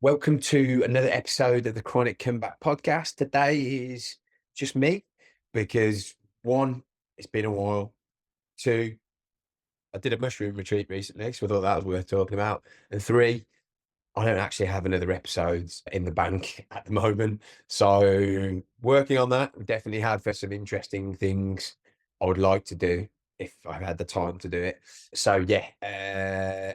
Welcome to another episode of the Chronic Comeback Podcast. Today is just me because one, it's been a while. Two, I did a mushroom retreat recently, so I thought that was worth talking about. And three, I don't actually have another episodes in the bank at the moment. So working on that, definitely have for some interesting things I would like to do if I had the time to do it. So yeah,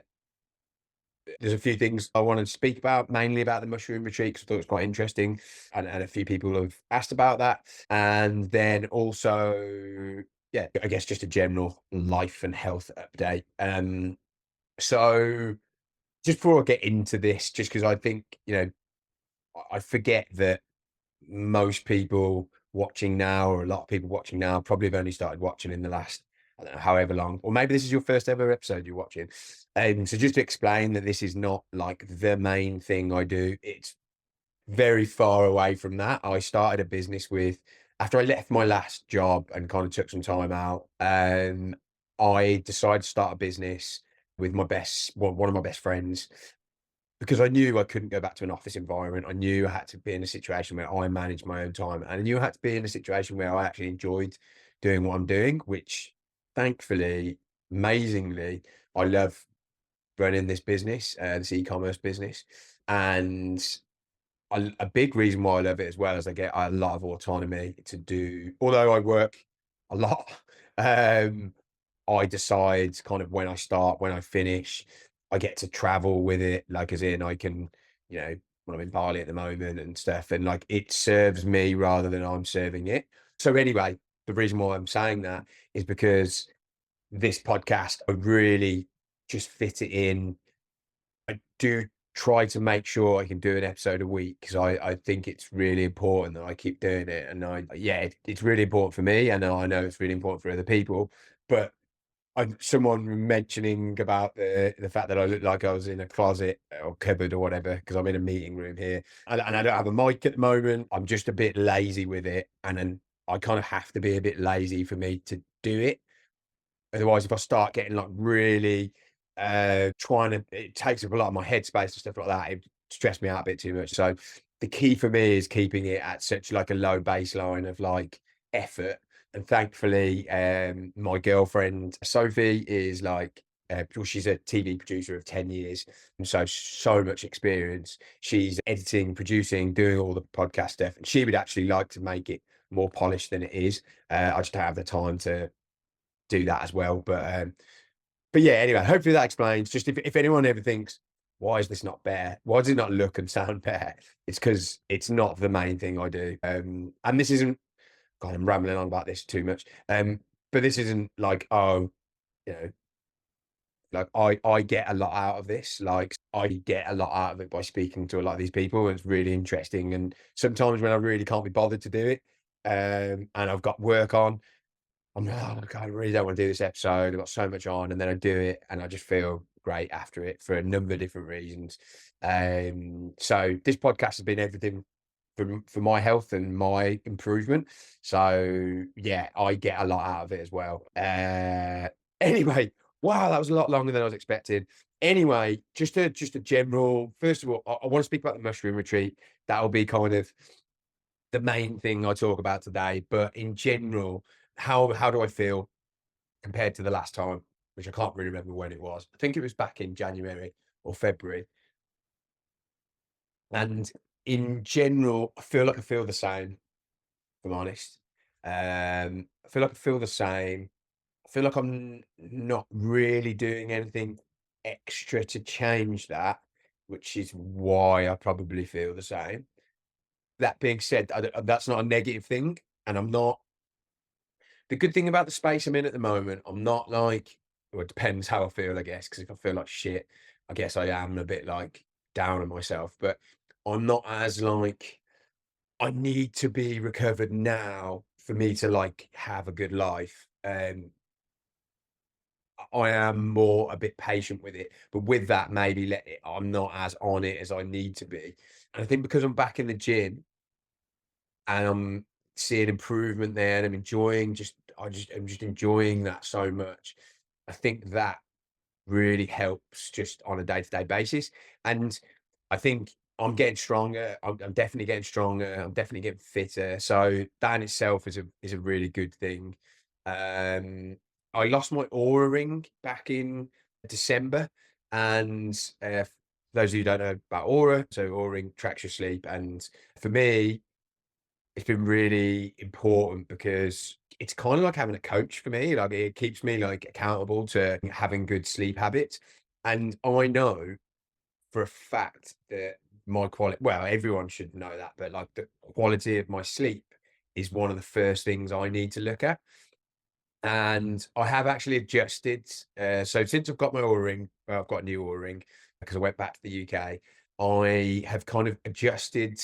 there's a few things I wanted to speak about, mainly about the mushroom retreat, because I thought it was quite interesting, and a few people have asked about that. And then also, yeah, I guess just a general life and health update. So just before I get into this, just because I think, I forget that most people watching now, or a lot of people watching now, probably have only started watching in the last, I don't know, however long, or maybe this is your first ever episode you're watching. So just to explain that this is not like the main thing I do, it's very far away from that. I started a business after I left my last job and kind of took some time out, I decided to start a business with one of my best friends, because I knew I couldn't go back to an office environment. I knew I had to be in a situation where I managed my own time, and I knew I had to be in a situation where I actually enjoyed doing what I'm doing, which thankfully, amazingly, I love running this business, this e-commerce business. And a big reason why I love it as well is I get a lot of autonomy to do, although I work a lot, um, I decide kind of when I start, when I finish. I get to travel with it, like as in I can, when I'm in Bali at the moment and stuff, and like it serves me rather than I'm serving it. So anyway, the reason why I'm saying that is because this podcast, I really just fit it in. I do try to make sure I can do an episode a week, because I think it's really important that I keep doing it. And it's really important for me, and I know it's really important for other people. But someone mentioning about the fact that I look like I was in a closet or cupboard or whatever, because I'm in a meeting room here, and I don't have a mic at the moment. I'm just a bit lazy with it, and then I kind of have to be a bit lazy for me to do it. Otherwise, if I start getting like really trying to, it takes up a lot of my headspace and stuff like that. It stressed me out a bit too much. So the key for me is keeping it at such like a low baseline of like effort. And thankfully, my girlfriend Sophie is like, well, she's a TV producer of 10 years, and so much experience. She's editing, producing, doing all the podcast stuff, and she would actually like to make it more polished than it is. I just don't have the time to do that as well. But yeah, anyway, hopefully that explains. Just if anyone ever thinks, why is this not better? Why does it not look and sound better? It's because it's not the main thing I do. And this isn't, God, I'm rambling on about this too much. But this isn't like, oh, you know, like I get a lot out of this. Like I get a lot out of it by speaking to a lot of these people. And it's really interesting. And sometimes when I really can't be bothered to do it, and I've got work on, I'm like, "Oh, God, I really don't want to do this episode. I've got so much on," and then I do it, and I just feel great after it for a number of different reasons. So this podcast has been everything for my health and my improvement. So yeah, I get a lot out of it as well. Anyway, wow, that was a lot longer than I was expecting. Anyway, just a general. First of all, I want to speak about the mushroom retreat. That'll be kind of the main thing I talk about today. But in general, how do I feel compared to the last time, which I can't really remember when it was. I think it was back in January or February. And in general, I feel the same, if I'm honest. I feel like I feel the same. I feel like I'm not really doing anything extra to change that, which is why I probably feel the same. That being said, that's not a negative thing. And I'm not, the good thing about the space I'm in at the moment, I'm not like, well, it depends how I feel, I guess. Because if I feel like shit, I guess I am a bit like down on myself. But I'm not as like, I need to be recovered now for me to like have a good life. I am more a bit patient with it, but with that, maybe I'm not as on it as I need to be. And I think because I'm back in the gym and I'm seeing improvement there, and I'm enjoying I'm just enjoying that so much. I think that really helps just on a day-to-day basis. And I think I'm getting stronger. I'm definitely getting stronger. I'm definitely getting fitter. So that in itself is a really good thing. Um, I lost my Aura ring back in December, and for those of you who don't know about Aura, so Aura ring tracks your sleep, and for me, it's been really important because it's kind of like having a coach for me. Like it keeps me like accountable to having good sleep habits, and I know for a fact that my quality, well, everyone should know that, but like the quality of my sleep is one of the first things I need to look at. And I have actually adjusted. So since I've got my Oura ring, well, I've got a new Oura ring because I went back to the UK. I have kind of adjusted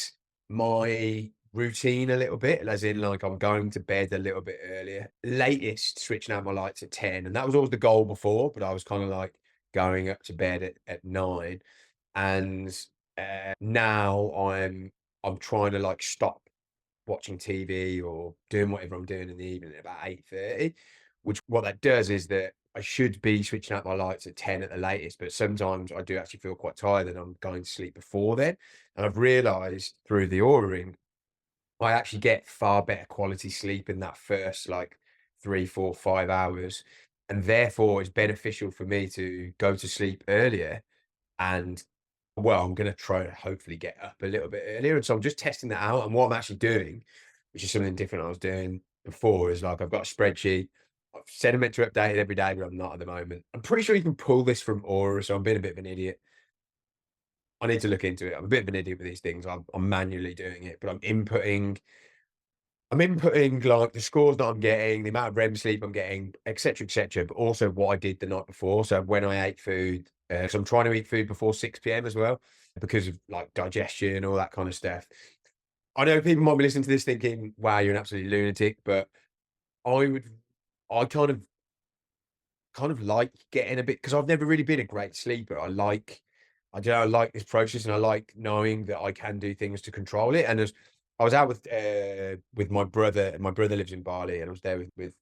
my routine a little bit, as in like I'm going to bed a little bit earlier. Latest switching out my lights at 10, and that was always the goal before, but I was kind of like going up to bed at 9. And now I'm trying to like stop watching TV or doing whatever I'm doing in the evening at about 8:30, which what that does is that I should be switching out my lights at 10 at the latest, but sometimes I do actually feel quite tired and I'm going to sleep before then. And I've realized through the Oura ring, I actually get far better quality sleep in that first like 3, 4, 5 hours. And therefore it's beneficial for me to go to sleep earlier and well, I'm gonna try to hopefully get up a little bit earlier, and so I'm just testing that out, and what I'm actually doing, which is something different I was doing before, is like I've got a spreadsheet. I've said I'm meant to update it every day, but I'm not at the moment. I'm pretty sure you can pull this from Aura, so I'm being a bit of an idiot. I need to look into it. I'm a bit of an idiot with these things. I'm manually doing it, but I'm inputting like the scores that I'm getting, the amount of REM sleep I'm getting, et cetera, but also what I did the night before. So when I ate food, so I'm trying to eat food before 6 p.m. as well because of like digestion, all that kind of stuff. I know people might be listening to this thinking, wow, you're an absolute lunatic, but I would, I kind of like getting a bit because I've never really been a great sleeper. I don't know, I like this process and I like knowing that I can do things to control it. And as I was out with my brother, and my brother lives in Bali, and I was there with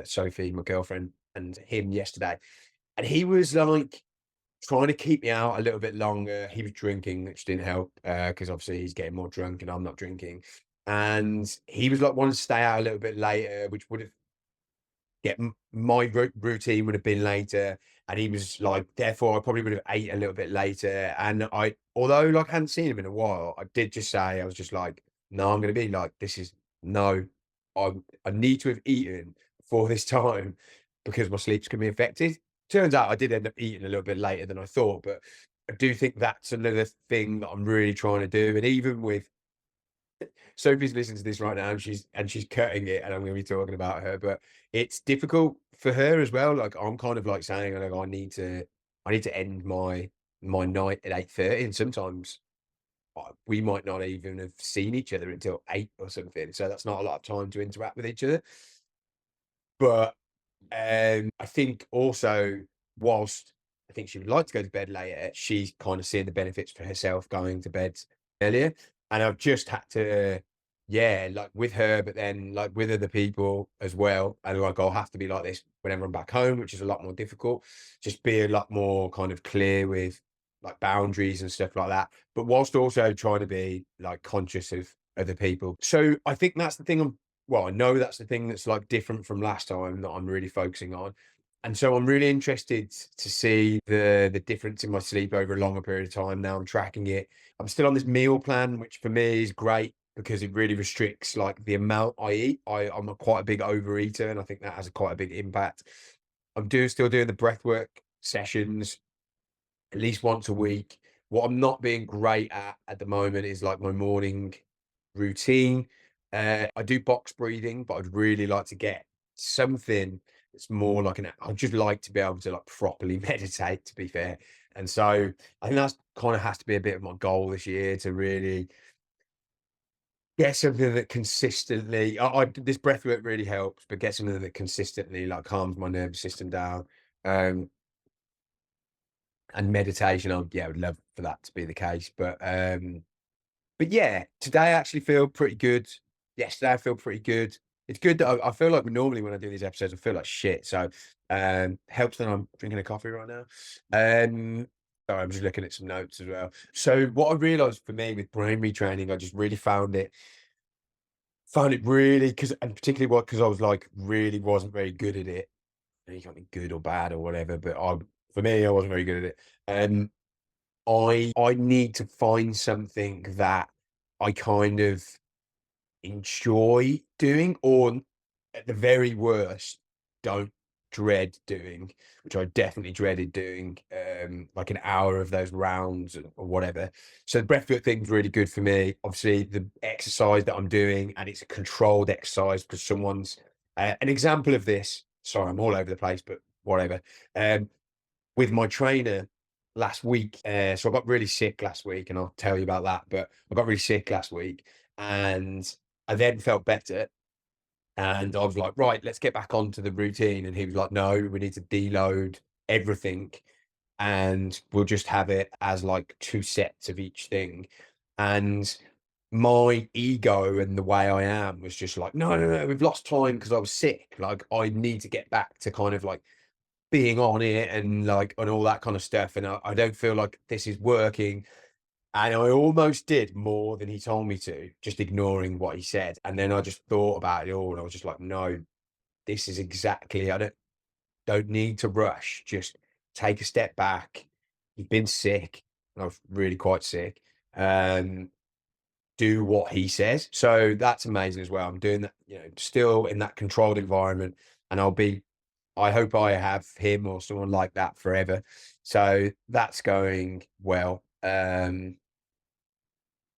Sophie, my girlfriend, and him yesterday. And he was like trying to keep me out a little bit longer. He was drinking, which didn't help because obviously he's getting more drunk and I'm not drinking. And he was like wanting to stay out a little bit later, which would have yeah, my routine would have been later, and he was like, therefore, I probably would have ate a little bit later. And although like I hadn't seen him in a while, I did just say, I was just like, no, I'm going to be like, this is no, I I need to have eaten for this time because my sleep's going to be affected. Turns out I did end up eating a little bit later than I thought, but I do think that's another thing that I'm really trying to do. And even with Sophie's listening to this right now, and she's cutting it, and I'm going to be talking about her. But it's difficult for her as well. Like I'm kind of like saying, like I need to end my night at 8:30, and sometimes we might not even have seen each other until 8 or something. So that's not a lot of time to interact with each other. But I think also, whilst I think she would like to go to bed later, she's kind of seeing the benefits for herself going to bed earlier. And I've just had to, yeah, like with her, but then like with other people as well. And like I'll have to be like this whenever I'm back home, which is a lot more difficult. Just be a lot more kind of clear with like boundaries and stuff like that. But whilst also trying to be like conscious of other people. So I think that's the thing I know that's the thing that's like different from last time that I'm really focusing on. And so I'm really interested to see the difference in my sleep over a longer period of time. Now I'm tracking it. I'm still on this meal plan, which for me is great because it really restricts like the amount I eat. I'm quite a big overeater, and I think that has quite a big impact. Still doing the breathwork sessions at least once a week. What I'm not being great at the moment is like my morning routine. I do box breathing, but I'd really like to get something that's more like I'd just like to be able to like properly meditate, to be fair. And so I think that's kind of has to be a bit of my goal this year to really get something that consistently, this breath work really helps, but get something that consistently like calms my nervous system down. Um, and meditation, yeah, I would love for that to be the case. But yeah, today I actually feel pretty good. Yesterday I feel pretty good. It's good that I feel like normally when I do these episodes, I feel like shit. So helps that I'm drinking a coffee right now. Um, Sorry, I'm just looking at some notes as well. So what I realized for me with brain retraining, I just really found it really, because, and particularly what, because I was like really wasn't very good at it. And you got me good or bad or whatever, but for me, I wasn't very good at it. I need to find something that I kind of enjoy doing, or at the very worst, don't dread doing, which I definitely dreaded doing, like an hour of those rounds or whatever. So the breathwork thing's really good for me. Obviously, the exercise that I'm doing, and it's a controlled exercise because someone's an example of this. Sorry, I'm all over the place, but whatever. Um, with my trainer last week. So I got really sick last week, and I'll tell you about that. But I got really sick last week, and I then felt better. And I was like, right, let's get back onto the routine. And he was like, no, we need to deload everything, and we'll just have it as like 2 sets of each thing. And my ego and the way I am was just like, no, no, no, we've lost time because I was sick. Like, I need to get back to kind of like being on it and like and all that kind of stuff. And I don't feel like this is working. And I almost did more than he told me to, just ignoring what he said. And then I just thought about it all, and I was just like, no, this is exactly, I don't need to rush. Just take a step back. You've been sick, and I was really quite sick. Um, do what he says. So that's amazing as well. I'm doing that, still in that controlled environment, and I hope I have him or someone like that forever. So that's going well.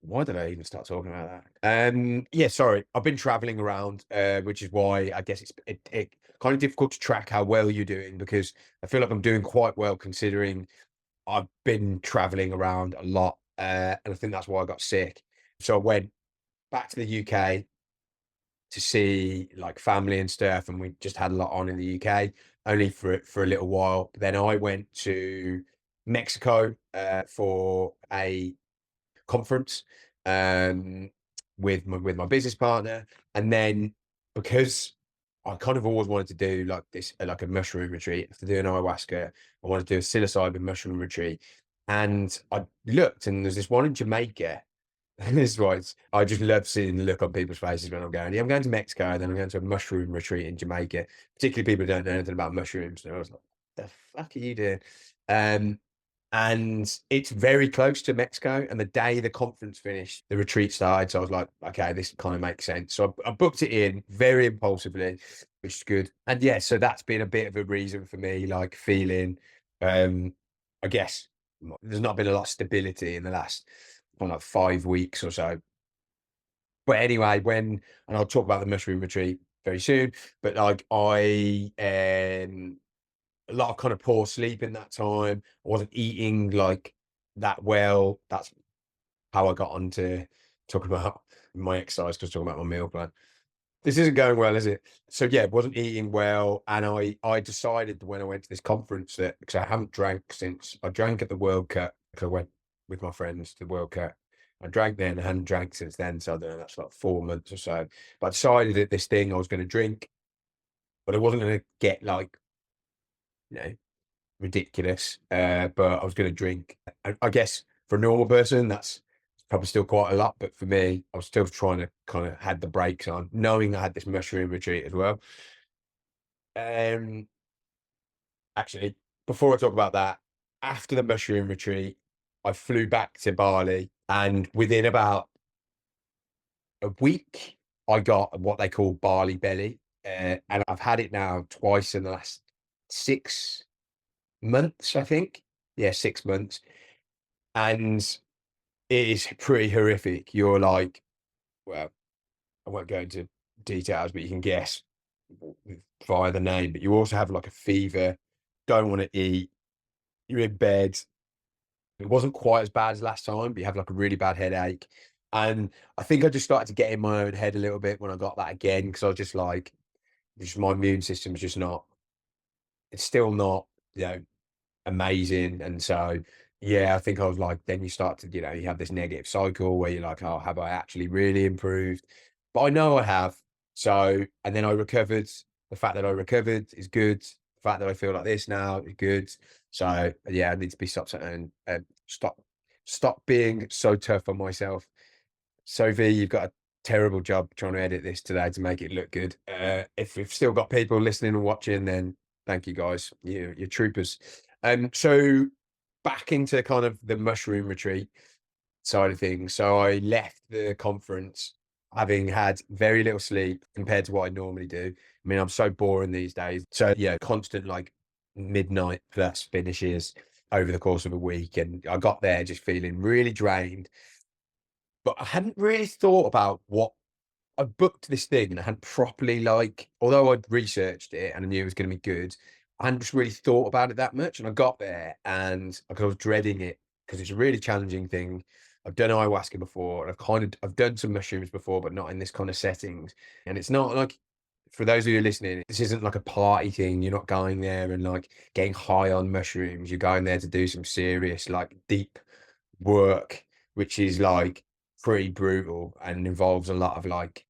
Why did I even start talking about that? Yeah, sorry. I've been traveling around, which is why I guess it kind of difficult to track how well you're doing, because I feel like I'm doing quite well considering I've been traveling around a lot, and I think that's why I got sick. So I went back to the UK to see like family and stuff, and we just had a lot on in the UK only for a little while. Then I went to Mexico for a conference, um, with my business partner, and then because I kind of always wanted to do like this, like a mushroom retreat. After doing ayahuasca, I wanted to do a psilocybin mushroom retreat, and I looked, and there's this one in Jamaica. And this was, I just love seeing the look on people's faces when I'm going. Yeah, I'm going to Mexico, and then I'm going to a mushroom retreat in Jamaica. Particularly people who don't know anything about mushrooms. And I was like, "The fuck are you doing?" Um, and it's very close to Mexico. And the day the conference finished, the retreat started. So I was like, okay, this kind of makes sense. So I booked it in very impulsively, which is good. And yeah, so that's been a bit of a reason for me, like feeling, I guess there's not been a lot of stability in the last like 5 weeks or so. But anyway, and I'll talk about the mushroom retreat very soon. But like a lot of kind of poor sleep in that time. I wasn't eating like that well. That's how I got on to talking about my exercise, because talking about my meal plan. This isn't going well, is it? So yeah, wasn't eating well, and I decided when I went to this conference that, because I haven't drank since I drank at the World Cup, because I went with my friends to the World Cup. I drank then, I hadn't drank since then, so I don't know, that's like 4 months or so. But I decided at this thing I was going to drink, but I wasn't going to get like, you know, ridiculous. But I was going to drink. I guess for a normal person, that's probably still quite a lot. But for me, I was still trying to kind of had the brakes on, knowing I had this mushroom retreat as well. Um, Actually, before I talk about that, after the mushroom retreat, I flew back to Bali, and within about a week, I got what they call Bali belly, and I've had it now twice in the last 6 months, I think. Yeah, 6 months, and it is pretty horrific. You're like, well, I won't go into details, but you can guess via the name. But you also have like a fever, don't want to eat, you're in bed. It wasn't quite as bad as last time, but you have like a really bad headache. And I think I just started to get in my own head a little bit when I got that again, because I was just like, just my immune system's just not, it's still not, you know, amazing. And so, yeah, I think I was like, then you start to, you have this negative cycle where you're like, oh, have I actually really improved? But I know I have. So, and then I recovered. The fact that I recovered is good. The fact that I feel like this now is good. So yeah, I need to be stop being so tough on myself. Sophie, you've got a terrible job trying to edit this today to make it look good. If we've still got people listening and watching, then thank you guys. You're troopers. So back into kind of the mushroom retreat side of things. So I left the conference having had very little sleep compared to what I normally do. I mean, I'm so boring these days. So yeah, constant like midnight plus finishes over the course of a week. And I got there just feeling really drained. But I hadn't really thought about what I booked this thing and I hadn't properly like, although I'd researched it and I knew it was going to be good, I hadn't just really thought about it that much. And I got there and like, I was dreading it because it's a really challenging thing. I've done ayahuasca before and I've done some mushrooms before, but not in this kind of settings. And it's not like, for those of you listening, this isn't like a party thing. You're not going there and like getting high on mushrooms. You're going there to do some serious, like deep work, which is like pretty brutal and involves a lot of like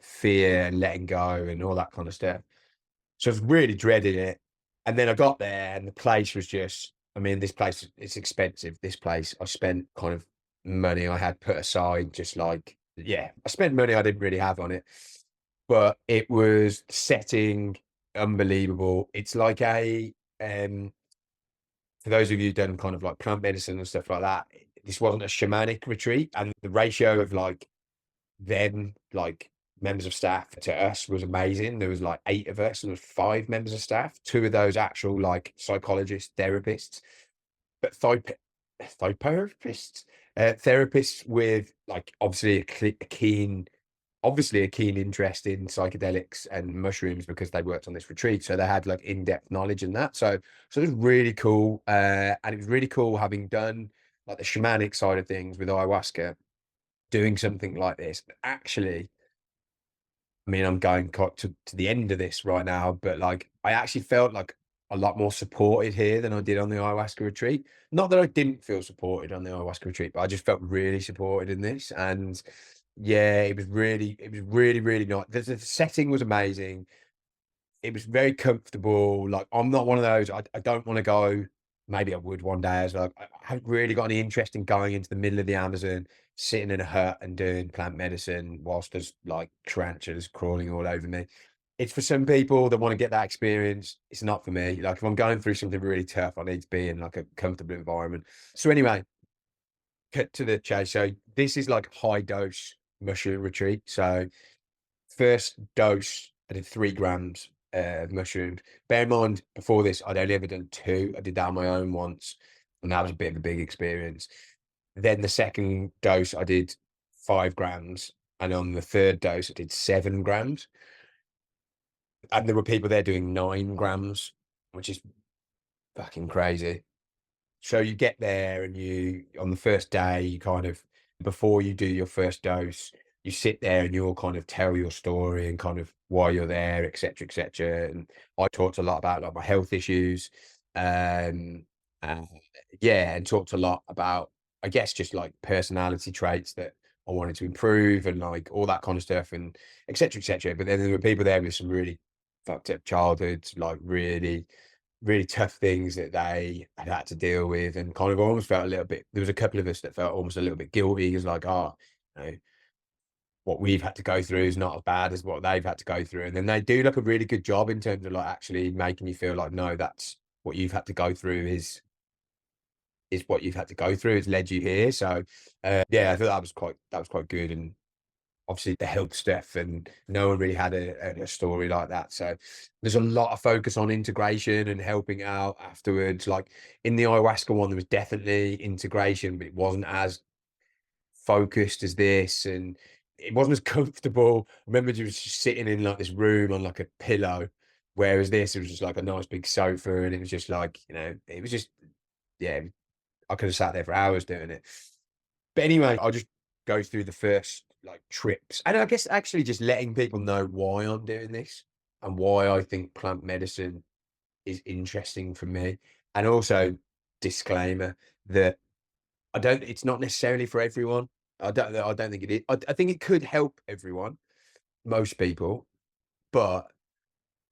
fear and letting go and all that kind of stuff. So I was really dreading it. And then I got there and the place was just, I mean, this place, it's expensive. This place, I spent kind of money I had put aside, just like, yeah, I spent money I didn't really have on it, but it was setting unbelievable. It's like for those of you who've done kind of like plant medicine and stuff like that, this wasn't a shamanic retreat. And the ratio of like them, like members of staff to us was amazing. There was like 8 of us, and there was 5 members of staff, 2 of those actual like psychologists, therapists, but therapists, therapists with like obviously a keen obviously a keen interest in psychedelics and mushrooms because they worked on this retreat. So they had like in-depth knowledge in that. So it was really cool. And it was really cool having done like the shamanic side of things with ayahuasca, doing something like this. But actually, I mean, I'm going to the end of this right now, but like I actually felt like a lot more supported here than I did on the ayahuasca retreat. Not that I didn't feel supported on the ayahuasca retreat, but I just felt really supported in this. And yeah, it was really nice. The setting was amazing. It was very comfortable. Like I'm not one of those. I don't want to go. Maybe I would one day as well. I haven't really got any interest in going into the middle of the Amazon, sitting in a hut and doing plant medicine whilst there's like tarantulas crawling all over me. It's for some people that want to get that experience. It's not for me. Like if I'm going through something really tough, I need to be in like a comfortable environment. So anyway, cut to the chase. So this is like high dose mushroom retreat. So first dose, I did 3 grams of mushrooms. Bear in mind, before this, I'd only ever done 2. I did that on my own once, and that was a bit of a big experience. Then the second dose, I did 5 grams, and on the third dose, I did 7 grams. And there were people there doing 9 grams, which is fucking crazy. So you get there and you on the first day, you kind of before you do your first dose, you sit there and you'll kind of tell your story and kind of why you're there, et cetera, et cetera. And I talked a lot about like my health issues. Um uh, yeah, and talked a lot about I guess just like personality traits that I wanted to improve and like all that kind of stuff and et cetera, et cetera. But then there were people there with some really fucked up childhoods, like really tough things that they had to deal with and kind of almost felt a little bit there was a couple of us that felt almost a little bit guilty because like, oh, you know, what we've had to go through is not as bad as what they've had to go through. And then they do like a really good job in terms of like actually making you feel like, no, that's what you've had to go through is what you've had to go through. It's led you here. So yeah, I thought that was quite good. And obviously the health stuff and no one really had a story like that. So there's a lot of focus on integration and helping out afterwards. Like in the ayahuasca one, there was definitely integration, but it wasn't as focused as this and it wasn't as comfortable. I remember just sitting in like this room on like a pillow, whereas this, it was just like a nice big sofa and it was just like, it was just, yeah, I could have sat there for hours doing it. But anyway, I'll just go through the first like trips. And I guess actually just letting people know why I'm doing this and why I think plant medicine is interesting for me. And also disclaimer that it's not necessarily for everyone. I don't think it is. I think it could help everyone, most people, but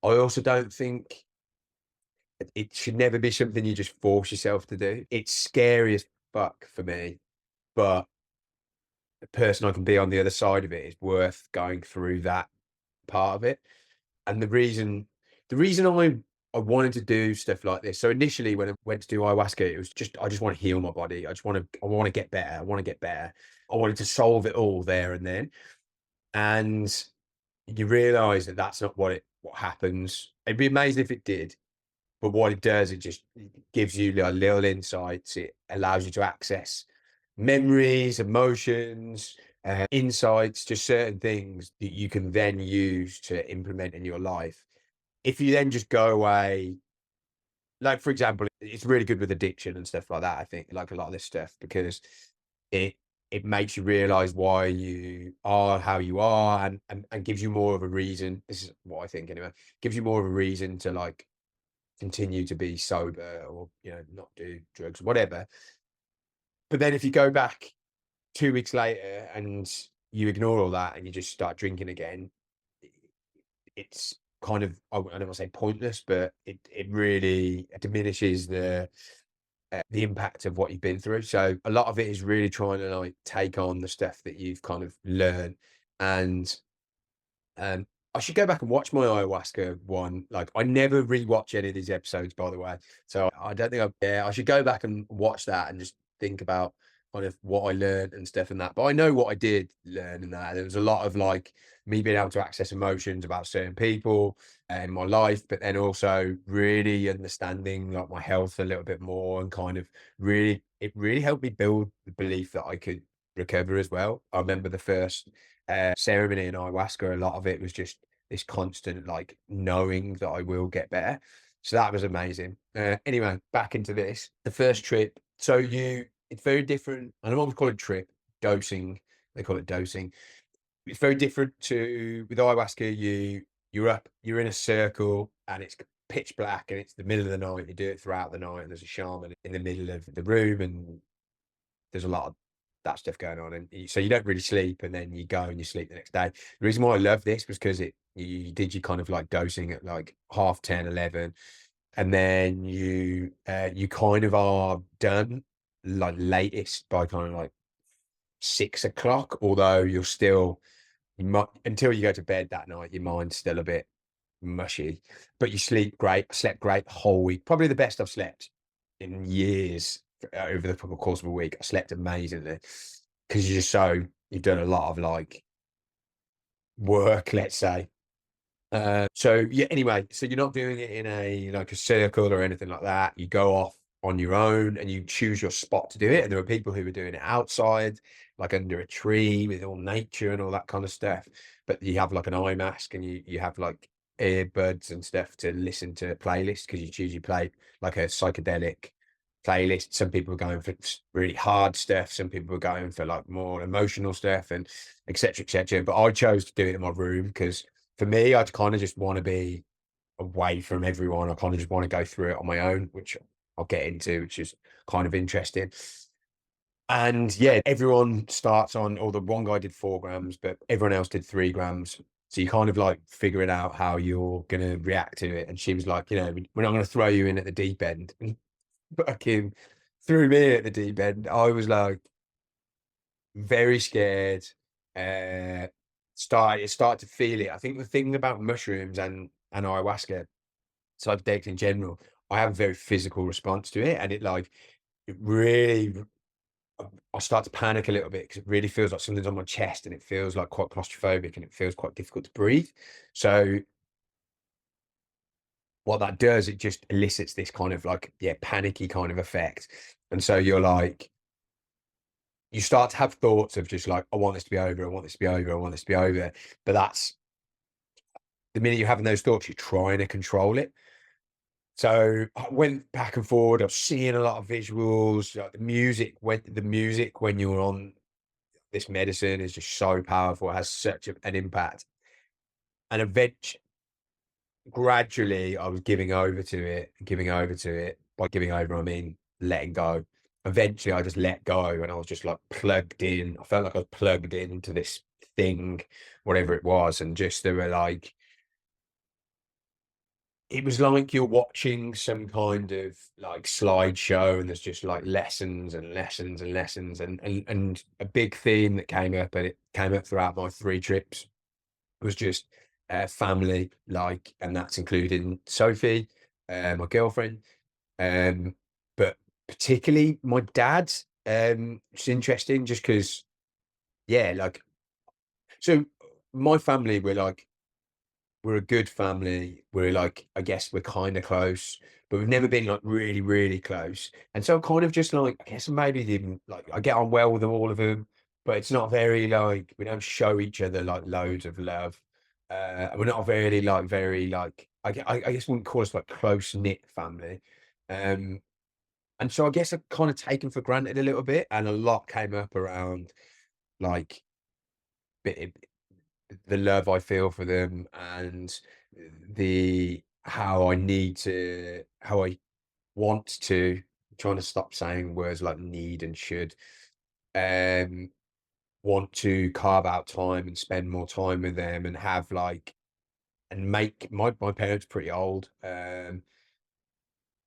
I also don't think It should never be something you just force yourself to do. It's scary as fuck for me, but the person I can be on the other side of it is worth going through that part of it. And the reason I wanted to do stuff like this. So initially when I went to do ayahuasca, it was just I just want to heal my body. I want to get better. I want to get better. I wanted to solve it all there and then. And you realize that that's not what happens. It'd be amazing if it did, but what it does, it just gives you like little insights. It allows you to access memories, emotions, insights, just certain things that you can then use to implement in your life. If you then just go away, like for example, it's really good with addiction and stuff like that. I think like a lot of this stuff because it it makes you realize why you are how you are and gives you more of a reason. This is what I think anyway. Gives you more of a reason to like continue to be sober or not do drugs, whatever. But then if you go back 2 weeks later and you ignore all that and you just start drinking again, it's kind of I don't want to say pointless, but it really diminishes the impact of what you've been through. So a lot of it is really trying to like take on the stuff that you've kind of learned and Um, I should go back and watch my ayahuasca one. Like, I never rewatch any of these episodes, by the way. So I don't think yeah, I should go back and watch that and just think about kind of what I learned and stuff and that. But I know what I did learn in that. There was a lot of like me being able to access emotions about certain people in my life, but then also really understanding like my health a little bit more and kind of it really helped me build the belief that I could recover as well. I remember the first ceremony in ayahuasca, a lot of it was just this constant like knowing that I will get better. So that was amazing. Anyway, back into this. The first trip. So it's very different. I don't want to call it trip, dosing. They call it dosing. It's very different to with ayahuasca. You're in a circle and it's pitch black and it's the middle of the night. You do it throughout the night and there's a shaman in the middle of the room and there's a lot of that stuff going on, and so you don't really sleep, and then you go and you sleep the next day. The reason why I love this was because you did your kind of like dosing at like half 10, 11, and then you kind of are done like latest by kind of like 6 o'clock. Although you're still you might until you go to bed that night, your mind's still a bit mushy, but you sleep great. I slept great the whole week, probably the best I've slept in years over the course of a week. I slept amazingly because you've done a lot of like work, let's say. So yeah, anyway, so you're not doing it in a like a circle or anything like that. You go off on your own and you choose your spot to do it. And there are people who are doing it outside, like under a tree with all nature and all that kind of stuff. But you have like an eye mask and you have like earbuds and stuff to listen to playlists because you choose your play like a psychedelic playlist. Some people are going for really hard stuff. Some people are going for like more emotional stuff and etc. etc. But I chose to do it in my room because for me, I kind of just want to be away from everyone. I kind of just want to go through it on my own, which I'll get into, which is kind of interesting. And yeah, everyone starts on, or the one guy did 4 grams, but everyone else did 3 grams. So you kind of like figuring out how you're going to react to it. And she was like, we're not going to throw you in at the deep end. And fucking threw me at the deep end. I was like very scared. Started to feel it. I think the thing about mushrooms and ayahuasca, psychedelics in general, I have a very physical response to it, and it really. I start to panic a little bit because it really feels like something's on my chest, and it feels like quite claustrophobic, and it feels quite difficult to breathe. So what that does, it just elicits this kind of like panicky kind of effect, and so you start to have thoughts of just like, I want this to be over, I want this to be over, I want this to be over. But that's the minute you're having those thoughts, you're trying to control it. So I went back and forward. I was seeing a lot of visuals. Like the music when you're on this medicine is just so powerful. It has such an impact. And eventually, gradually, I was giving over to it, giving over to it. By giving over, I mean letting go. Eventually, I just let go, and I was just like plugged in. I felt like I was plugged into this thing, whatever it was, and just there were like it was like you're watching some kind of like slideshow, and there's just like lessons and lessons and lessons, and a big theme that came up, and it came up throughout my 3 trips, was just, family, like, and that's including Sophie, my girlfriend, um, but particularly my dad. It's interesting just because, yeah, like, so my family, we're a good family. We're like, I guess we're kind of close, but we've never been like really, really close. And so kind of just like, I guess maybe even like I get on well with all of them, but it's not very like we don't show each other like loads of love. We're not very I guess wouldn't call us like close knit family. Um, and so I guess I kind of taken for granted a little bit, and a lot came up around like bit the love I feel for them, and the how I want to, I'm trying to stop saying words like need and should, um, want to carve out time and spend more time with them, and have like, and make my parents pretty old. And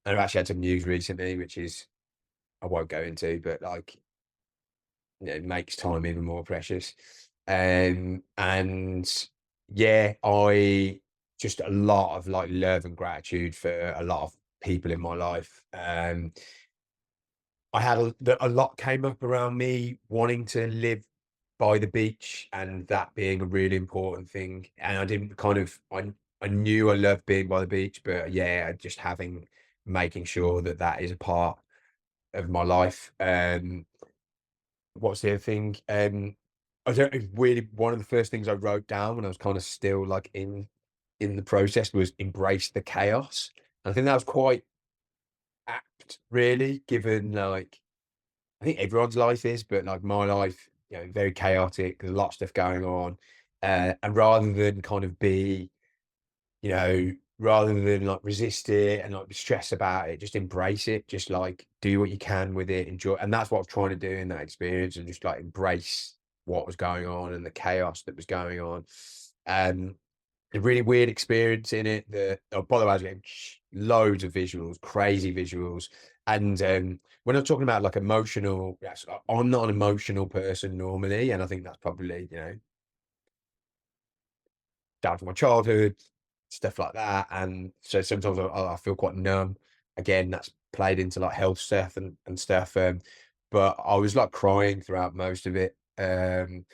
I've actually had some news recently, which is I won't go into, but like, you know, it makes time even more precious. And yeah, I just a lot of like love and gratitude for a lot of people in my life. I had a lot came up around me wanting to live by the beach, and that being a really important thing. And I didn't kind of I knew I loved being by the beach, but yeah, just having making sure that that is a part of my life. What's the other thing? I don't really, one of the first things I wrote down when I was kind of still like in the process was embrace the chaos. And I think that was quite apt, really, given like I think everyone's life is, but like my life, you know, very chaotic. There's a lot of stuff going on, and rather than kind of be, you know, rather than like resist it and like be stressed about it, just embrace it. Just like do what you can with it, enjoy. And that's what I was trying to do in that experience, and just like embrace what was going on and the chaos that was going on. Um, a really weird experience in it. The oh, by the way, I was getting loads of visuals, crazy visuals. And when I'm talking about like emotional, yes, I'm not an emotional person normally, and I think that's probably, you know, down to my childhood, stuff like that. And so sometimes I feel quite numb. Again, that's played into like health stuff and stuff. But I was like crying throughout most of it. And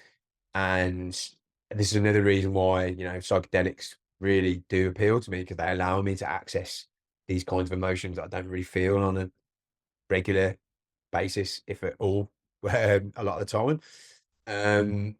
this is another reason why, you know, psychedelics really do appeal to me, because they allow me to access these kinds of emotions that I don't really feel on a regular basis, if at all, a lot of the time. Um,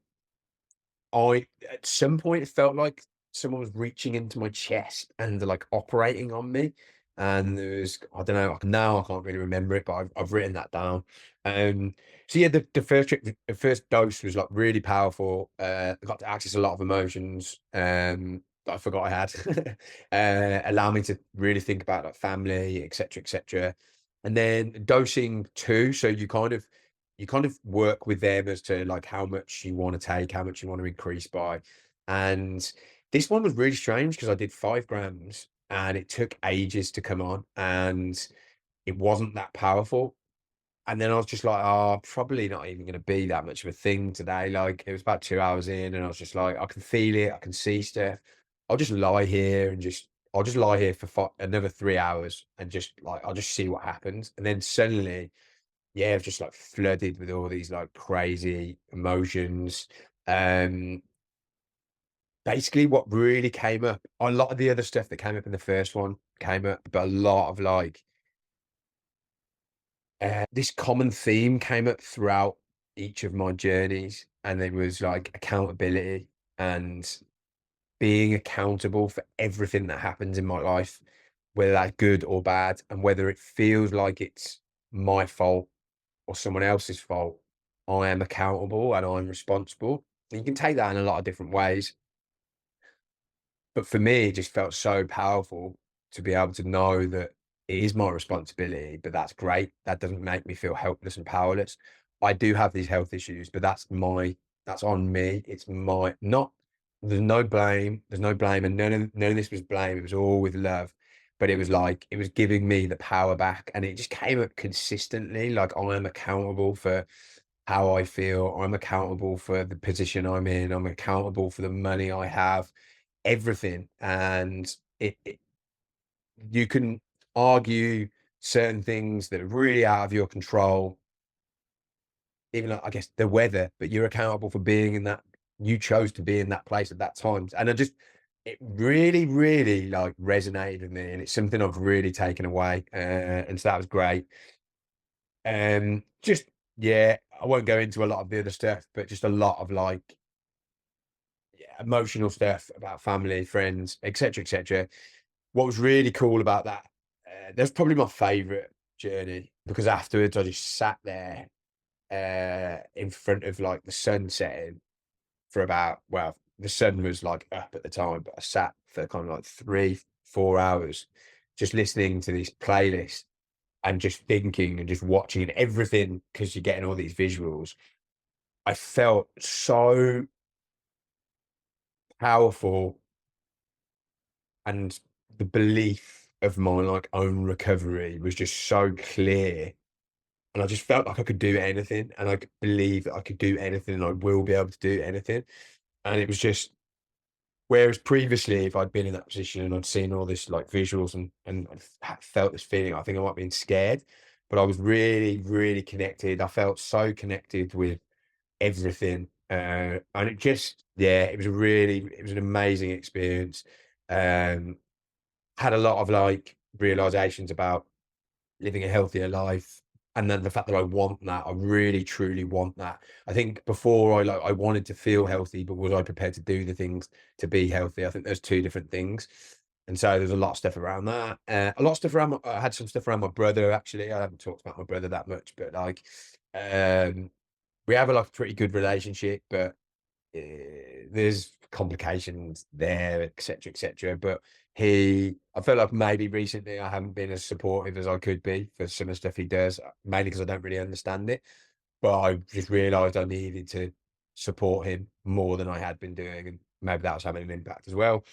I at some point, it felt like someone was reaching into my chest and, like, operating on me, and there was I don't know, now I can't really remember it, but I've written that down. So yeah, the first trip the first dose was, like, really powerful. I got to access a lot of emotions, that I forgot I had. Allow me to really think about, like, family, et cetera, and then dosing 2, so you kind of work with them as to like how much you want to take, how much you want to increase by. And this one was really strange because I did 5 grams and it took ages to come on, and it wasn't that powerful. And then I was just like, oh, probably not even going to be that much of a thing today. Like it was about 2 hours in, and I was just like, I can feel it, I can see stuff. I'll just lie here and I'll just lie here for another 3 hours and just like, I'll just see what happens. And then suddenly yeah, I've just like flooded with all these like crazy emotions. Um, Basically, what really came up, a lot of the other stuff that came up in the first one came up, but a lot of like this common theme came up throughout each of my journeys, and it was like accountability and being accountable for everything that happens in my life, whether that's good or bad, and whether it feels like it's my fault or someone else's fault, I am accountable and I'm responsible. And you can take that in a lot of different ways. But for me, it just felt so powerful to be able to know that it is my responsibility, but that's great. That doesn't make me feel helpless and powerless. I do have these health issues, but that's on me. It's my not there's no blame. There's no blame. And none of this was blame. It was all with love. but it was like, it was giving me the power back, and it just came up consistently, like, I am accountable for how I feel, I'm accountable for the position I'm in, I'm accountable for the money I have, everything, and it you can argue certain things that are really out of your control, even like, I guess, the weather, but you're accountable for being in that, you chose to be in that place at that time, and I just, it really, really, like, resonated with me, and it's something I've really taken away, and so that was great. Just, yeah, I won't go into a lot of the other stuff, but just a lot of, like, yeah, emotional stuff about family, friends, etc., etc. What was really cool about that, that's probably my favorite journey, because afterwards I just sat there, in front of, like, the sun setting for about, well, the sun was, like, up at the time, but I sat for kind of like 3, 4 hours just listening to this playlist and just thinking and just watching everything, because you're getting all these visuals. I felt so powerful, and the belief of my, like, own recovery was just so clear, and I just felt like I could do anything, and I could believe that I could do anything, and I will be able to do anything, and it was just, whereas previously, if I'd been in that position and I'd seen all this, like, visuals, and felt this feeling, I think I might have been scared, but I was really, really connected. I felt so connected with everything, and it just, yeah, it was an amazing experience. Um, had a lot of, like, realizations about living a healthier life, and then the fact that I want that, I really truly want that. I think before, I wanted to feel healthy, but was I prepared to do the things to be healthy? I think there's 2 different things, and so there's a lot of stuff around that. A lot of stuff around my, I had some stuff around my brother, actually. I haven't talked about my brother that much, but, like, um, we have a, like, pretty good relationship, but there's complications there, etc., etc. But I feel like maybe recently I haven't been as supportive as I could be for some of the stuff he does, mainly because I don't really understand it. But I just realised I needed to support him more than I had been doing, and maybe that was having an impact as well.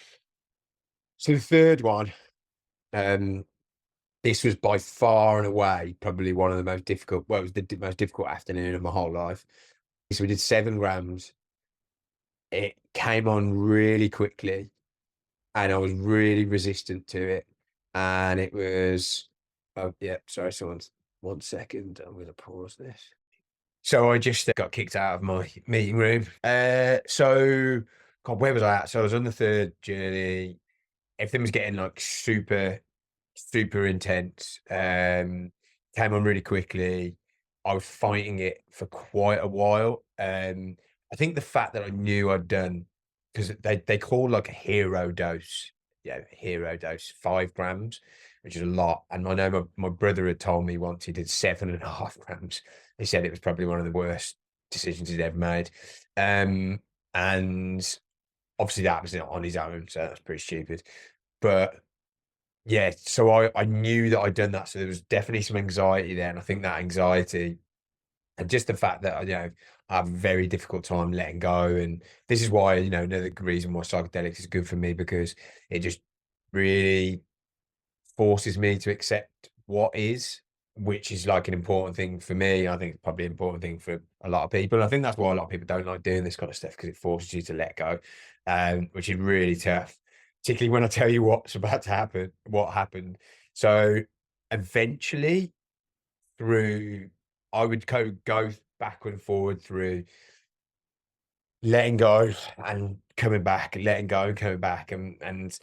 So the third one, um, this was by far and away probably one of the most difficult. Well, it was the most difficult afternoon of my whole life. So we did 7 grams. It came on really quickly, and I was really resistant to it, and it was, oh, yeah, sorry, someone's, 1 second, I'm gonna pause this. So I just got kicked out of my meeting room. So, God, where was I at? So I was on the 3rd journey. Everything was getting, like, super, super intense. Came on really quickly. I was fighting it for quite a while. I think the fact that I knew I'd done, because they call, like, a hero dose. Yeah, hero dose, 5 grams, which is a lot. And I know my brother had told me once he did 7.5 grams. He said it was probably one of the worst decisions he'd ever made. And obviously that was on his own, so that's pretty stupid. But yeah, so I knew that I'd done that, so there was definitely some anxiety there, and I think that anxiety, and just the fact that, I have a very difficult time letting go, and this is why, another reason why psychedelics is good for me, because it just really forces me to accept what is, which is, like, an important thing for me. I think it's probably an important thing for a lot of people. I think that's why a lot of people don't like doing this kind of stuff, because it forces you to let go, which is really tough, particularly when I tell you what's about to happen, what happened. So eventually, through, I would go backward and forward through letting go and coming back, and letting go and coming back, and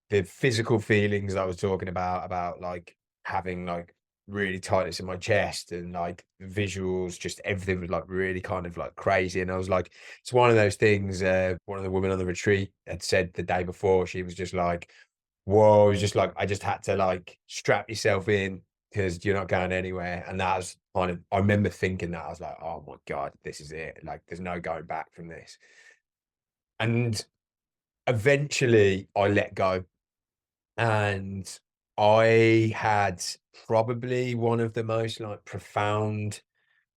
the physical feelings I was talking about, like, having, like, really tightness in my chest, and, like, visuals, just everything was, like, really kind of, like, crazy, and I was like, it's one of those things. One of the women on the retreat had said the day before, she was just like, whoa, it was just like, I just had to, like, strap yourself in, because you're not going anywhere. And that was kind of, I remember thinking that, I was like, oh my God, this is it. Like, there's no going back from this. And eventually I let go, and I had probably one of the most, like, profound,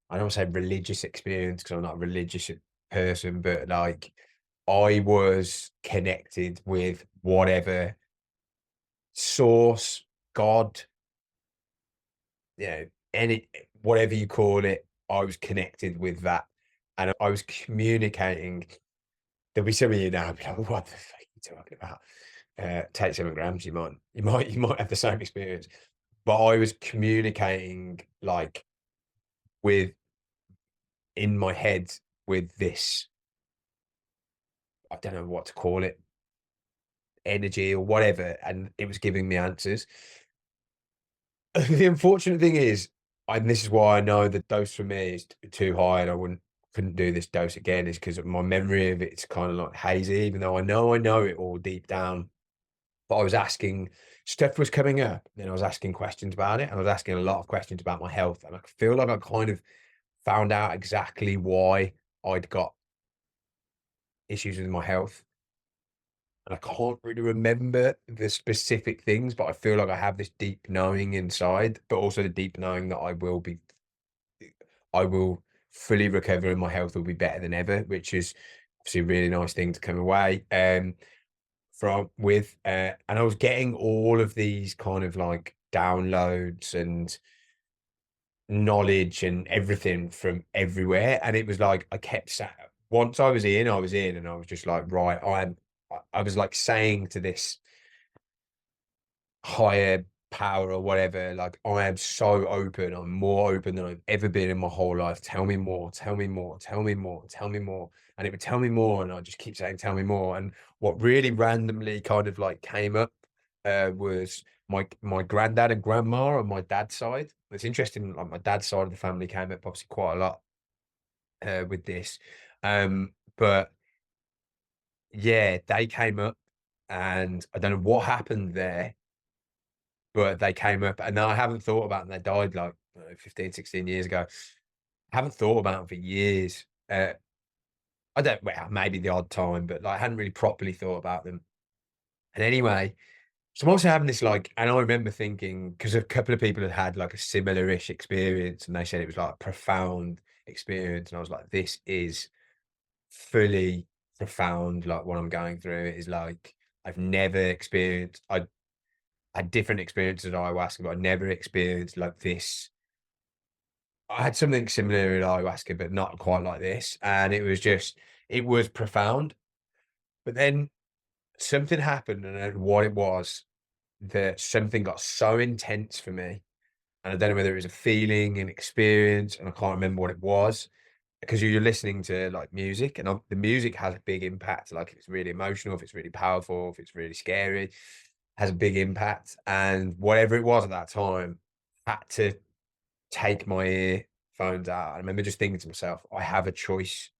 I don't want to say religious experience, because I'm not a religious person, but, like, I was connected with whatever source, God, you know, any whatever you call it, I was connected with that, and I was communicating. There'll be some of you now be like, "What the fuck are you talking about? Take 7 grams, you might have the same experience." But I was communicating, like, with in my head with this, I don't know what to call it, energy or whatever, and it was giving me answers. The unfortunate thing is, and this is why I know the dose for me is too high, and I couldn't do this dose again, is because of my memory of it's kind of like hazy, even though I know it all deep down. But I was asking, stuff was coming up, and I was asking questions about it, and I was asking a lot of questions about my health, and I feel like I kind of found out exactly why I'd got issues with my health. And I can't really remember the specific things, but I feel like I have this deep knowing inside, but also the deep knowing that I will fully recover and my health will be better than ever, which is obviously a really nice thing to come away from with. And I was getting all of these kind of like downloads and knowledge and everything from everywhere. And it was like I kept once I was in, and I was just like, right, I was like saying to this higher power or whatever, like, I am so open. I'm more open than I've ever been in my whole life. Tell me more, tell me more, tell me more, tell me more. And it would tell me more, and I just keep saying, tell me more. And what really randomly kind of like came up was my granddad and grandma on my dad's side. It's interesting, like my dad's side of the family came up obviously quite a lot with this. But yeah, they came up, and I don't know what happened there, but they came up, and I haven't thought about them. They died like, I don't know, 15, 16 years ago. I haven't thought about them for years. I don't, well, maybe the odd time, but like, I hadn't really properly thought about them. And anyway, so I'm also having this like, and I remember thinking, because a couple of people had had like a similar-ish experience, and they said it was like a profound experience. And I was like, this is fully profound. Like, what I'm going through is like, I've never experienced, I had different experiences of ayahuasca, but I never experienced like this. I had something similar in ayahuasca, but not quite like this. And it was profound. But then something happened, and I don't know what it was, that something got so intense for me. And I don't know whether it was a feeling, an experience, and I can't remember what it was, because you're listening to like music, and the music has a big impact. Like, if it's really emotional, if it's really powerful, if it's really scary, has a big impact. And whatever it was at that time had to take my earphones out. I remember just thinking to myself, I have a choice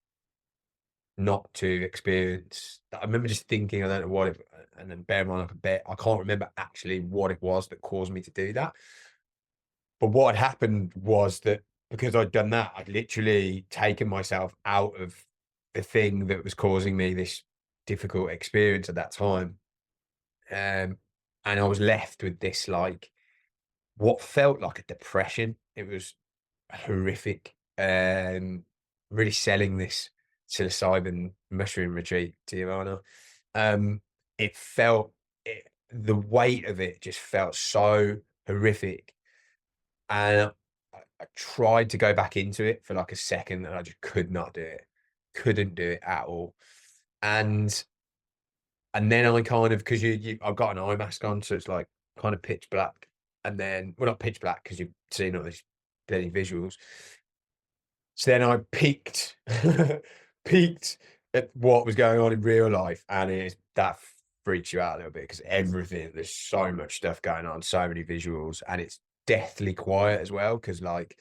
not to experience that. I remember just thinking, I don't know what it, and then bear in mind, I can't remember actually what it was that caused me to do that. But what had happened was that because I'd done that, I'd literally taken myself out of the thing that was causing me this difficult experience at that time. Um, and I was left with this, like, what felt like a depression. It was horrific. Really selling this psilocybin mushroom retreat to you, Anna. It felt the weight of it just felt so horrific, and I tried to go back into it for like a second, and I just could not do it. Couldn't do it at all. And then I kind of, because I've got an eye mask on, so it's like kind of pitch black. And then, well, not pitch black because you've seen all these bloody visuals. So then I peeked, peeked at what was going on in real life, and that freaks you out a little bit, because there's so much stuff going on, so many visuals, and it's deathly quiet as well. Because like,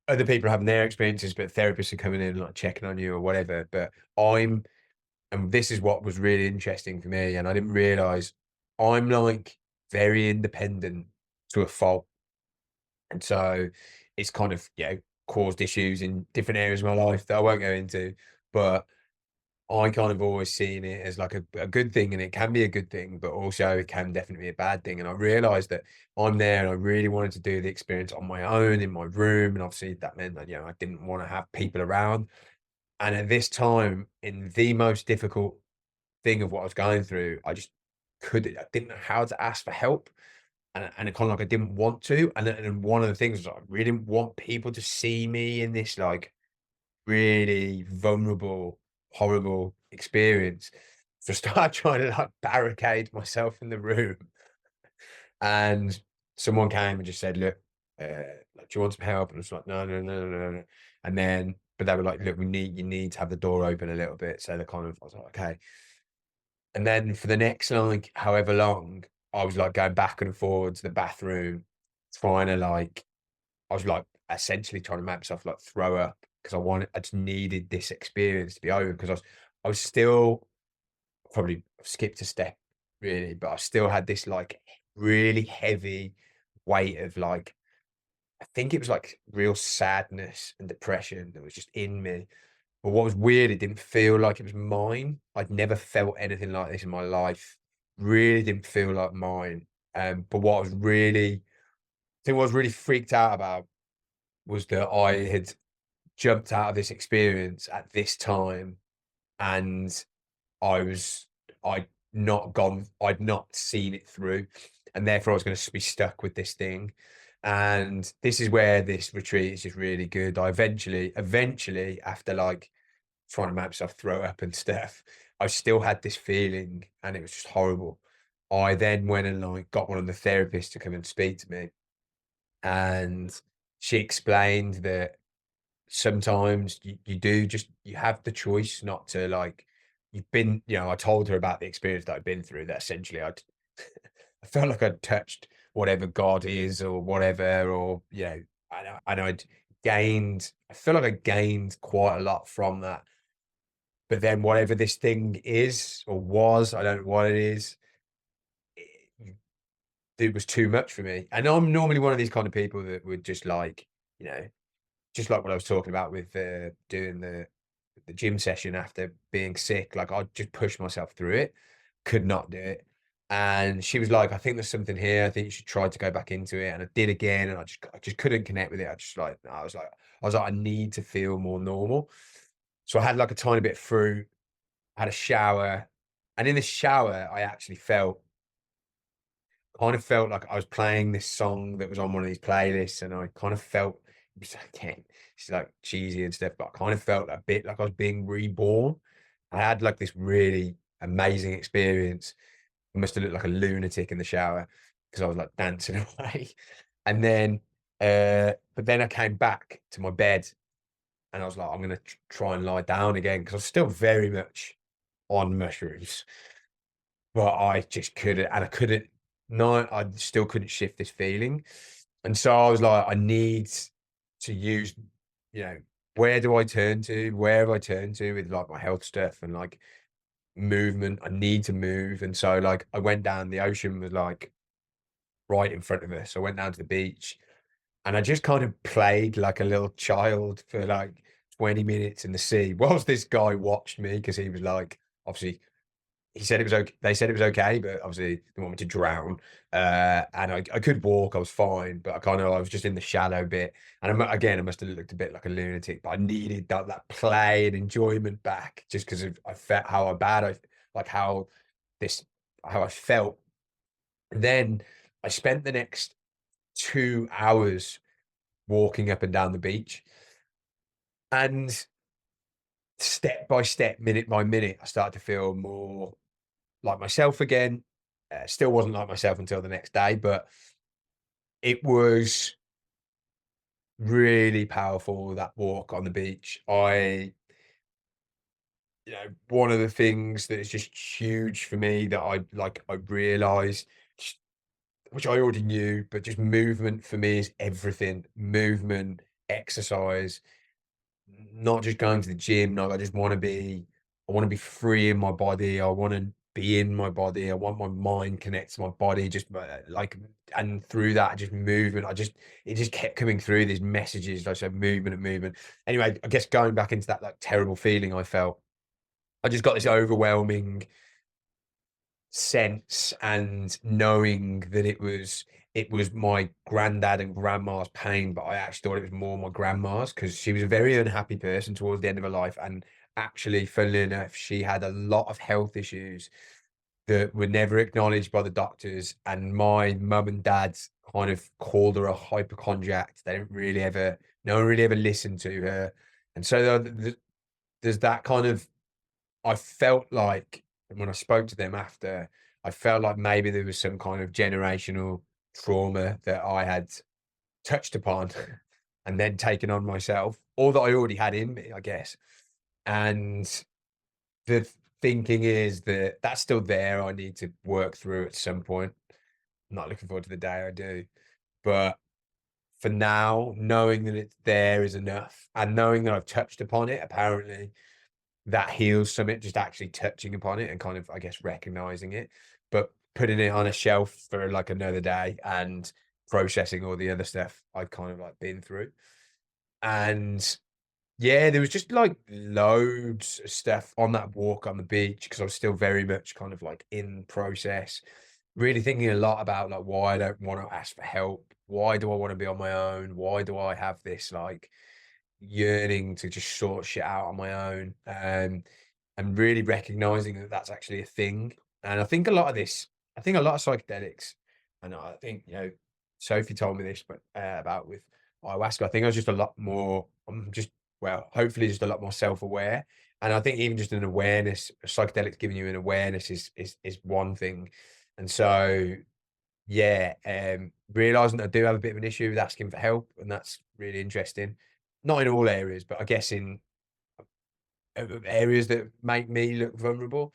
other people are having their experiences, but therapists are coming in like checking on you or whatever. But and this is what was really interesting for me, and I didn't realize, I'm like very independent to a fault. And so it's kind of, caused issues in different areas of my life that I won't go into. But I kind of always seen it as like a good thing, and it can be a good thing, but also it can definitely be a bad thing. And I realized that I'm there, and I really wanted to do the experience on my own in my room. And obviously that meant that, I didn't want to have people around. And at this time, in the most difficult thing of what I was going through, I just I didn't know how to ask for help, and it kind of like I didn't want to. And one of the things was I really didn't want people to see me in this like really vulnerable, horrible experience. So I started trying to like barricade myself in the room, and someone came and just said, "Look, like, do you want some help?" And I was like, "No, no, no, no, no, no." And then, but they were like, "Look, you need to have the door open a little bit." So they kind of, I was like, "Okay." And then for the next like however long, I was like going back and forward to the bathroom, trying to like, I was like essentially trying to make myself like throw up because I just needed this experience to be over because I was still probably skipped a step really, but I still had this like really heavy weight of like, I think it was like real sadness and depression that was just in me. But what was weird, it didn't feel like it was mine. I'd never felt anything like this in my life. Really didn't feel like mine. But what I was really, I think what I was really freaked out about was that I had jumped out of this experience at this time, and I was I'd not seen it through, and therefore I was gonna be stuck with this thing. And this is where this retreat is just really good. I eventually, after like trying to make myself throw up and stuff, I still had this feeling and it was just horrible. I then went and like got one of the therapists to come and speak to me, and she explained that sometimes you do just you have the choice not to like I told her about the experience that I'd been through, that essentially I felt like I'd touched whatever God is or whatever, or and I feel like I gained quite a lot from that. But then whatever this thing is or was, I don't know what it is, it, it was too much for me. And I'm normally one of these kind of people that would just like, you know, just like what I was talking about with doing the gym session after being sick, like I'd just push myself through it, could not do it. And she was like, "I think there's something here. I think you should try to go back into it." And I did again, and I just couldn't connect with it. I was like, I need to feel more normal. So I had like a tiny bit of fruit, had a shower, and in the shower, I actually kind of felt like I was playing this song that was on one of these playlists, and I kind of felt it was again, it's like cheesy and stuff, but I kind of felt a bit like I was being reborn. I had like this really amazing experience. I must have looked like a lunatic in the shower because I was like dancing away. And then, but then I came back to my bed and I was like, I'm gonna try and lie down again because I was still very much on mushrooms. But I just couldn't, and I couldn't no, I still couldn't shift this feeling. And so I was like, I need to use, you know, where do I turn to? Where have I turned to with like my health stuff and like movement? I need to move. And so like I went down, the ocean was like right in front of us. I went down to the beach and I just kind of played like a little child for like 20 minutes in the sea whilst this guy watched me because he was like, obviously he said it was okay. They said it was okay, but obviously they want me to drown. And I could walk, I was fine, but I was just in the shallow bit. And again, I must have looked a bit like a lunatic, but I needed that play and enjoyment back just because I felt how bad like how this, how I felt. Then I spent the next 2 hours walking up and down the beach. And step by step, minute by minute, I started to feel more like myself again. Still wasn't like myself until the next day, but it was really powerful that walk on the beach. One of the things that is just huge for me that I realized, which I already knew, but just movement for me is everything. Movement, exercise, not just going to the gym. No, I want to be free in my body. I want to be in my body. I want my mind connect to my body. Just like, and through that, just movement. It just kept coming through these messages. Like I said, movement and movement. Anyway, I guess going back into that like terrible feeling I felt, I just got this overwhelming sense and knowing that it was my granddad and grandma's pain, but I actually thought it was more my grandma's because she was a very unhappy person towards the end of her life. And actually, funnily enough, she had a lot of health issues that were never acknowledged by the doctors, and my mum and dad kind of called her a hypochondriac. They didn't really ever no one really ever listened to her, and so there's that kind of I felt like when I spoke to them after, I felt like maybe there was some kind of generational trauma that I had touched upon and then taken on myself, or that I already had in me, I guess. And the thinking is that that's still there. I need to work through at some point. I'm not looking forward to the day I do. But for now, knowing that it's there is enough. And knowing that I've touched upon it, apparently, that heals something, just actually touching upon it and kind of, I guess, recognizing it. But putting it on a shelf for like another day and processing all the other stuff I'd kind of like been through. And yeah, there was just like loads of stuff on that walk on the beach because I was still very much kind of like in process, really thinking a lot about like why I don't want to ask for help. Why do I want to be on my own? Why do I have this like yearning to just sort shit out on my own? And really recognizing that that's actually a thing. And I think a lot of this, I think a lot of psychedelics, and I think, Sophie told me this, but about with ayahuasca, I think I was just a lot more, I'm just, well, hopefully just a lot more self-aware. And I think even just an awareness, psychedelics giving you an awareness is one thing. And so, yeah, realizing that I do have a bit of an issue with asking for help, and that's really interesting. Not in all areas, but I guess in areas that make me look vulnerable.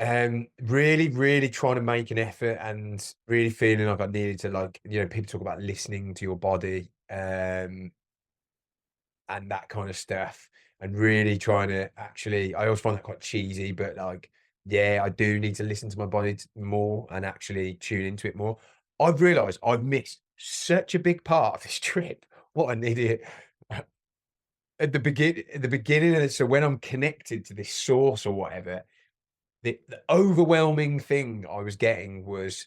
Really, really trying to make an effort and really feeling like I needed to like, people talk about listening to your body, and that kind of stuff. And really trying to actually, I always find that quite cheesy, but like, yeah, I do need to listen to my body more and actually tune into it more. I've realized I've missed such a big part of this trip. What an idiot. At the beginning of it, so when I'm connected to this source or whatever, the overwhelming thing I was getting was,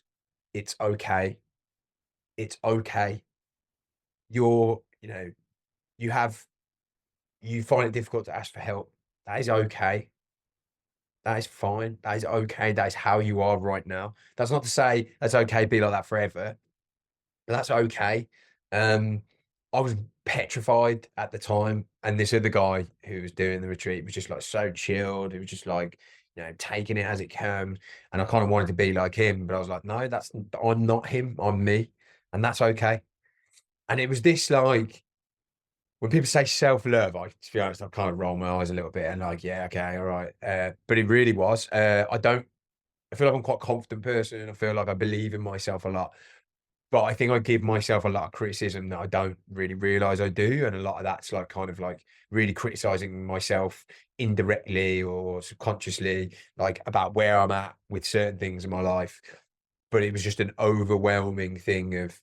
"It's okay. It's okay. You're you have you find it difficult to ask for help. That is okay. That is fine. That is okay. That is how you are right now. That's not to say that's okay, be like that forever. That's okay." Um, I was petrified at the time, and this other guy who was doing the retreat was just like so chilled. He was just like, taking it as it comes. And I kind of wanted to be like him, but I was like, no, I'm not him. I'm me, and that's okay. And it was this like when people say self love, to be honest, I kind of roll my eyes a little bit and like, yeah, okay, all right. But it really was. I don't. I feel like I'm quite a confident person. I feel like I believe in myself a lot. But I think I give myself a lot of criticism that I don't really realize I do, and a lot of that's like kind of like really criticizing myself indirectly or subconsciously, like about where I'm at with certain things in my life. But it was just an overwhelming thing of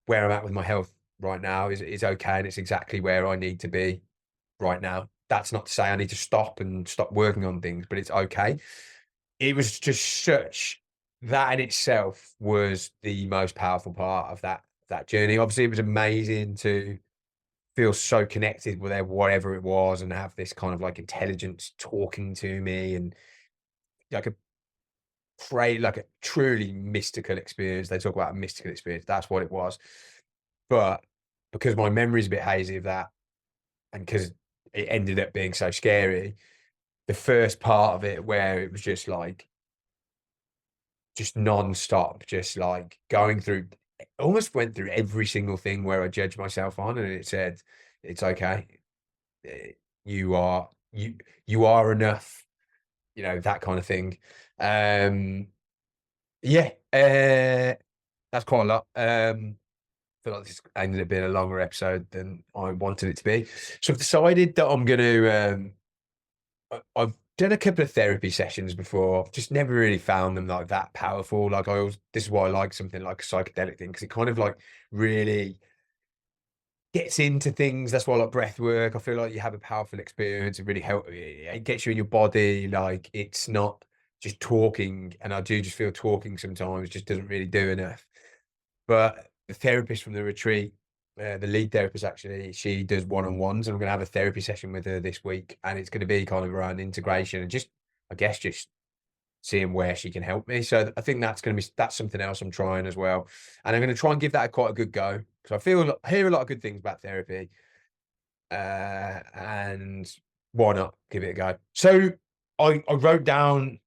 where I'm at with my health right now is okay, and it's exactly where I need to be right now. That's not to say I need to stop working on things, but it's okay. It was just such that in itself was the most powerful part of that journey. Obviously, it was amazing to feel so connected with whatever it was and have this kind of like intelligence talking to me and like a like a truly mystical experience. They talk about a mystical experience. That's what it was. But because my memory's a bit hazy of that, and because it ended up being so scary, the first part of it where it was just non-stop, just like going through almost went through every single thing where I judged myself on, and it said, "It's okay. Eh, you are you are enough," that kind of thing. Yeah, that's quite a lot. I feel like this ended up being a longer episode than I wanted it to be. So I've decided that I'm gonna I've done a couple of therapy sessions before. I've just never really found them like that powerful. Like I always, this is why I like something like a psychedelic thing because it kind of like really gets into things. That's why I like breath work. I feel like you have a powerful experience. It really helps. It gets you in your body. Like it's not just talking. And I do just feel talking sometimes just doesn't really do enough. But the therapist from the retreat, the lead therapist actually, she does one-on-ones, and I'm gonna have a therapy session with her this week, and it's gonna be kind of around integration and just, I guess, just seeing where she can help me. So I think that's something else I'm trying as well, and I'm going to try and give that quite a good go because I hear a lot of good things about therapy, and why not give it a go? So I wrote down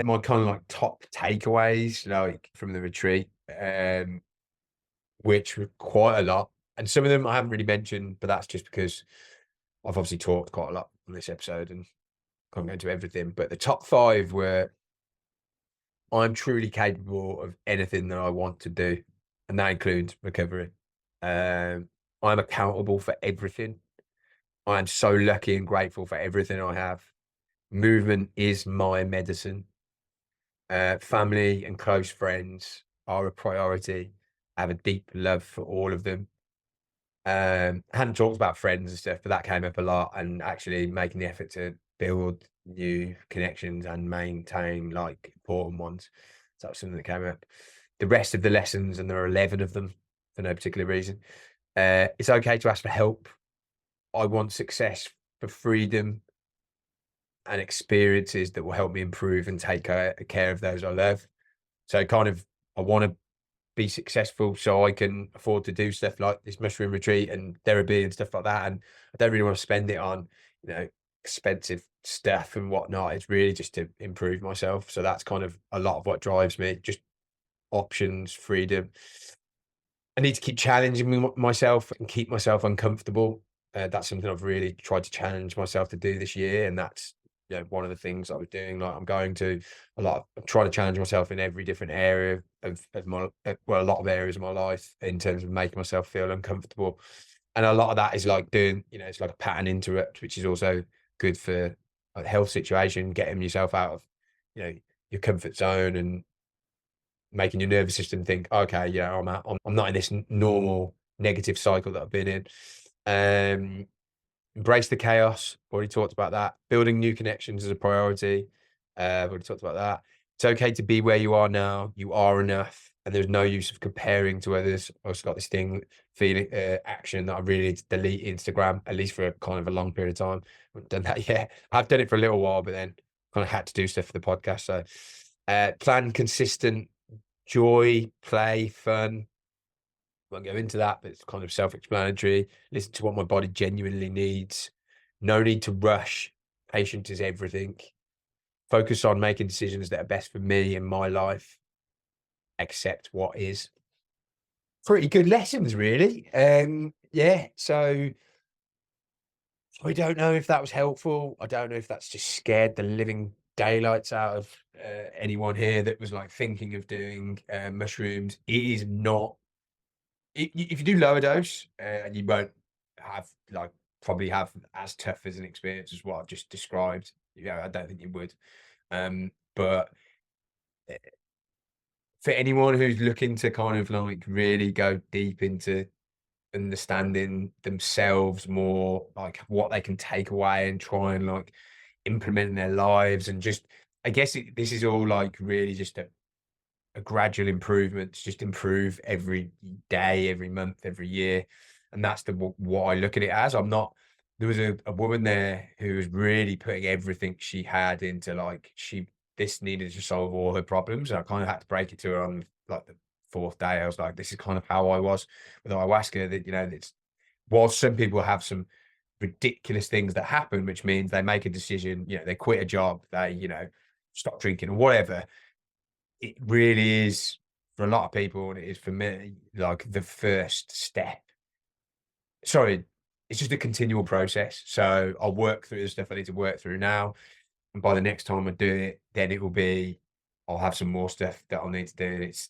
my kind of like top takeaways, like from the retreat, which were quite a lot, and some of them I haven't really mentioned, but that's just because I've obviously talked quite a lot on this episode and can't go into everything. But the top five were: I'm truly capable of anything that I want to do, and that includes recovery. I'm accountable for everything. I am so lucky and grateful for everything I have. Movement is my medicine. Family and close friends are a priority. I have a deep love for all of them. I hadn't talked about friends and stuff, but that came up a lot, and actually making the effort to build new connections and maintain like important ones. So that was something that came up. The rest of the lessons, and there are 11 of them for no particular reason. It's okay to ask for help. I want success for freedom and experiences that will help me improve and take care of those I love. So kind of, I want to be successful so I can afford to do stuff like this mushroom retreat and therapy and stuff like that. And I don't really want to spend it on, expensive stuff and whatnot. It's really just to improve myself. So that's kind of a lot of what drives me, just options, freedom. I need to keep challenging myself and keep myself uncomfortable. That's something I've really tried to challenge myself to do this year, and that's one of the things I was doing. Like I'm going to I'm trying to challenge myself in every different area of my well, a lot of areas of my life in terms of making myself feel uncomfortable, and a lot of that is like doing it's like a pattern interrupt, which is also good for a health situation, getting yourself out of you know your comfort zone and making your nervous system think, okay, yeah, I'm not in this normal negative cycle that I've been in. Um, Embrace the chaos. Already talked about that. Building new connections is a priority. I've already talked about that. It's okay to be where you are now. You are enough, and there's no use of comparing to others. I've also got this feeling, action that I really need to delete Instagram, at least for a kind of a long period of time. I haven't done that yet. I've done it for a little while, but then kind of had to do stuff for the podcast. So, plan consistent joy, play, fun. Won't go into that, but it's kind of self-explanatory. Listen to what my body genuinely needs. No need to rush. Patience is everything. Focus on making decisions that are best for me and my life. Accept what is. Pretty good lessons, really. Yeah. So I don't know if that was helpful. I don't know if that's just scared the living daylights out of anyone here that was like thinking of doing mushrooms. It is not. If you do lower dose, and you won't have like probably have as tough as an experience as what I've just described. Yeah, I don't think you would. But eh, for anyone who's looking to kind of like really go deep into understanding themselves more, like what they can take away and try and like implement in their lives, and just I guess this is all like really just a gradual improvement to just improve every day, every month, every year. And that's what I look at it as. I'm not, there was a woman there who was really putting everything she had into like, this needed to solve all her problems. And I kind of had to break it to her on like the fourth day. I was like, this is kind of how I was with ayahuasca, that, it's, while some people have some ridiculous things that happen, which means they make a decision, they quit a job, they, stop drinking or whatever, it really is for a lot of people, and it is for me, like the first step. Sorry, it's just a continual process. So I'll work through the stuff I need to work through now. And by the next time I do it, then it will be, I'll have some more stuff that I'll need to do. It's,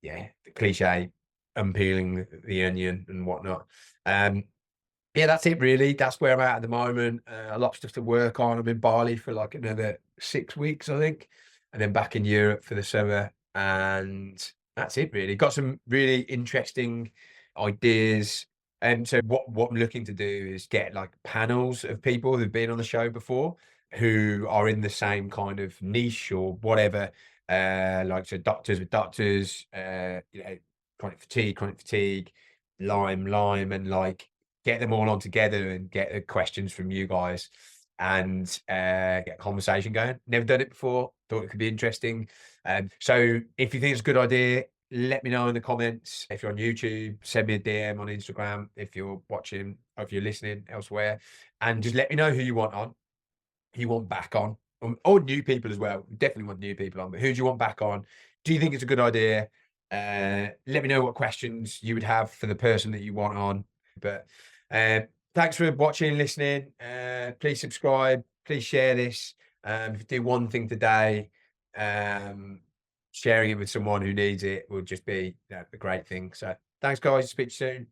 yeah, the cliche, unpeeling the onion and whatnot. Yeah, that's it really. That's where I'm at the moment. A lot of stuff to work on. I'm in Bali for like another 6 weeks, I think, and then back in Europe for the summer. And that's it really. Got some really interesting ideas. And so what I'm looking to do is get like panels of people who've been on the show before, who are in the same kind of niche or whatever. Like so doctors with doctors, chronic fatigue, Lyme, and like get them all on together and get the questions from you guys. and get a conversation going. Never done it before, thought it could be interesting. So if you think it's a good idea, let me know in the comments. If you're on YouTube, send me a DM on Instagram. If you're watching or if you're listening elsewhere, and just let me know who you want on, who you want back on, or new people as well. We definitely want new people on, but who do you want back on? Do you think it's a good idea? Let me know what questions you would have for the person that you want on. But uh, thanks for watching and listening. Please subscribe. Please share this. If you do one thing today, um, sharing it with someone who needs it will just be, a great thing. So thanks, guys. Speak to you soon.